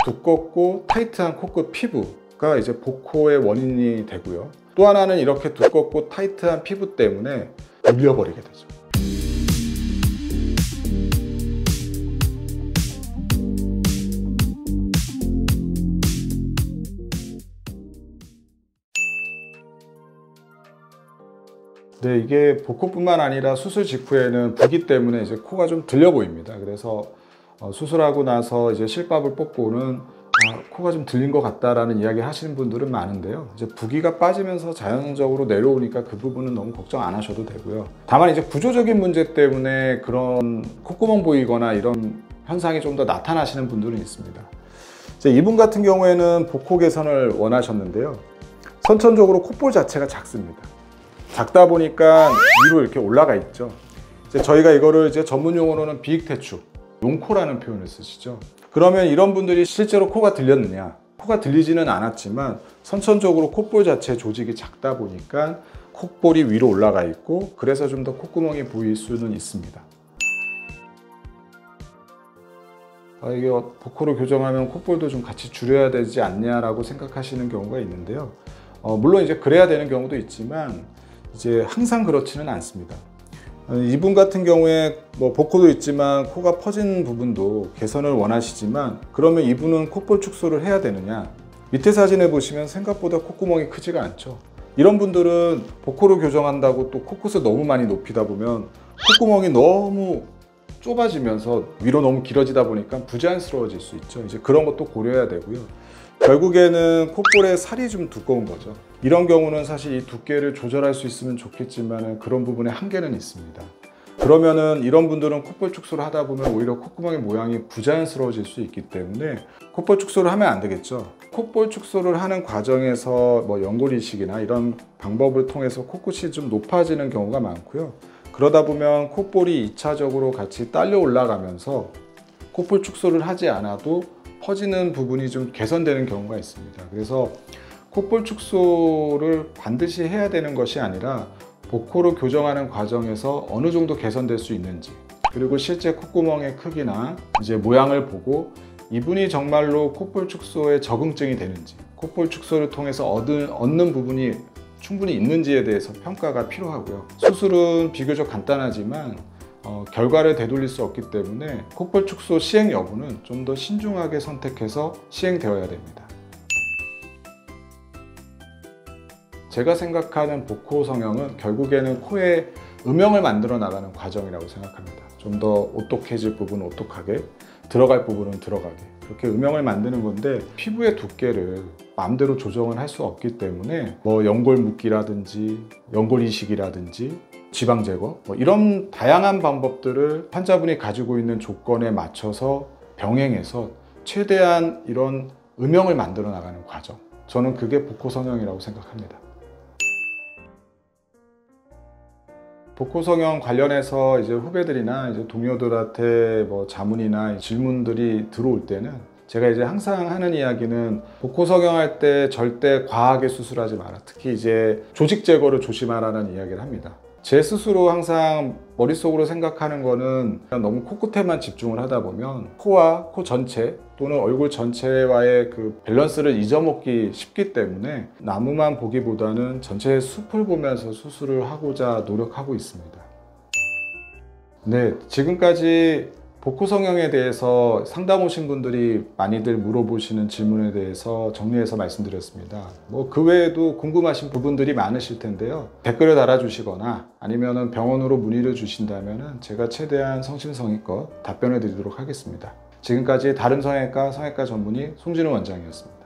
두껍고 타이트한 코끝 피부가 이제 복코의 원인이 되고요. 또 하나는 이렇게 두껍고 타이트한 피부 때문에 물려버리게 되죠. 네, 이게 복코뿐만 아니라 수술 직후에는 붓기 때문에 이제 코가 좀 들려 보입니다. 그래서 수술하고 나서 이제 실밥을 뽑고는 코가 좀 들린 것 같다라는 이야기를 하시는 분들은 많은데요. 이제 부기가 빠지면서 자연적으로 내려오니까 그 부분은 너무 걱정 안 하셔도 되고요. 다만 이제 구조적인 문제 때문에 그런 콧구멍 보이거나 이런 현상이 좀 더 나타나시는 분들은 있습니다. 이제 이분 같은 경우에는 복코 개선을 원하셨는데요. 선천적으로 콧볼 자체가 작습니다. 작다 보니까 위로 이렇게 올라가 있죠. 이제 저희가 이거를 이제 전문 용어로는 비익태축, 용코라는 표현을 쓰시죠. 그러면 이런 분들이 실제로 코가 들렸느냐? 코가 들리지는 않았지만 선천적으로 콧볼 자체 조직이 작다 보니까 콧볼이 위로 올라가 있고 그래서 좀 더 콧구멍이 보일 수는 있습니다. 이게 복코를 교정하면 콧볼도 좀 같이 줄여야 되지 않냐라고 생각하시는 경우가 있는데요. 물론 이제 그래야 되는 경우도 있지만 이제 항상 그렇지는 않습니다. 이분 같은 경우에 뭐 복코도 있지만 코가 퍼진 부분도 개선을 원하시지만 그러면 이분은 콧볼 축소를 해야 되느냐? 밑에 사진에 보시면 생각보다 콧구멍이 크지가 않죠. 이런 분들은 복코를 교정한다고 또 코끝을 너무 많이 높이다 보면 콧구멍이 너무 좁아지면서 위로 너무 길어지다 보니까 부자연스러워질 수 있죠. 이제 그런 것도 고려해야 되고요. 결국에는 콧볼에 살이 좀 두꺼운 거죠. 이런 경우는 사실 이 두께를 조절할 수 있으면 좋겠지만 그런 부분에 한계는 있습니다. 그러면은 이런 분들은 콧볼 축소를 하다 보면 오히려 콧구멍의 모양이 부자연스러워질 수 있기 때문에 콧볼 축소를 하면 안 되겠죠. 콧볼 축소를 하는 과정에서 뭐 연골 이식이나 이런 방법을 통해서 코끝이 좀 높아지는 경우가 많고요. 그러다 보면 콧볼이 2차적으로 같이 딸려 올라가면서 콧볼 축소를 하지 않아도 퍼지는 부분이 좀 개선되는 경우가 있습니다. 그래서 콧볼 축소를 반드시 해야 되는 것이 아니라 복코를 교정하는 과정에서 어느 정도 개선될 수 있는지, 그리고 실제 콧구멍의 크기나 이제 모양을 보고 이분이 정말로 콧볼 축소에 적응증이 되는지, 콧볼 축소를 통해서 얻는 부분이 충분히 있는지에 대해서 평가가 필요하고요. 수술은 비교적 간단하지만 결과를 되돌릴 수 없기 때문에 콧볼 축소 시행 여부는 좀 더 신중하게 선택해서 시행되어야 됩니다. 제가 생각하는 복코 성형은 결국에는 코에 음영을 만들어 나가는 과정이라고 생각합니다. 좀 더 오똑해질 부분은 오똑하게, 들어갈 부분은 들어가게, 그렇게 음영을 만드는 건데 피부의 두께를 마음대로 조정을 할 수 없기 때문에 뭐 연골 묶기라든지 연골 이식이라든지 지방 제거 이런 다양한 방법들을 환자분이 가지고 있는 조건에 맞춰서 병행해서 최대한 이런 음영을 만들어 나가는 과정, 저는 그게 복코 성형이라고 생각합니다. 복코 성형 관련해서 이제 후배들이나 이제 동료들한테 뭐 자문이나 질문들이 들어올 때는 제가 이제 항상 하는 이야기는 복코 성형할 때 절대 과하게 수술하지 마라. 특히 이제 조직 제거를 조심하라는 이야기를 합니다. 제 스스로 항상 머릿속으로 생각하는 거는 그냥 너무 코끝에만 집중을 하다 보면 코와 코 전체 또는 얼굴 전체와의 그 밸런스를 잊어먹기 쉽기 때문에 나무만 보기보다는 전체의 숲을 보면서 수술을 하고자 노력하고 있습니다. 네, 지금까지 복코 성형에 대해서 상담 오신 분들이 많이들 물어보시는 질문에 대해서 정리해서 말씀드렸습니다. 뭐 그 외에도 궁금하신 부분들이 많으실 텐데요. 댓글을 달아주시거나 아니면 병원으로 문의를 주신다면 제가 최대한 성심성의껏 답변을 드리도록 하겠습니다. 지금까지 다른 성형외과 전문의 송진우 원장이었습니다.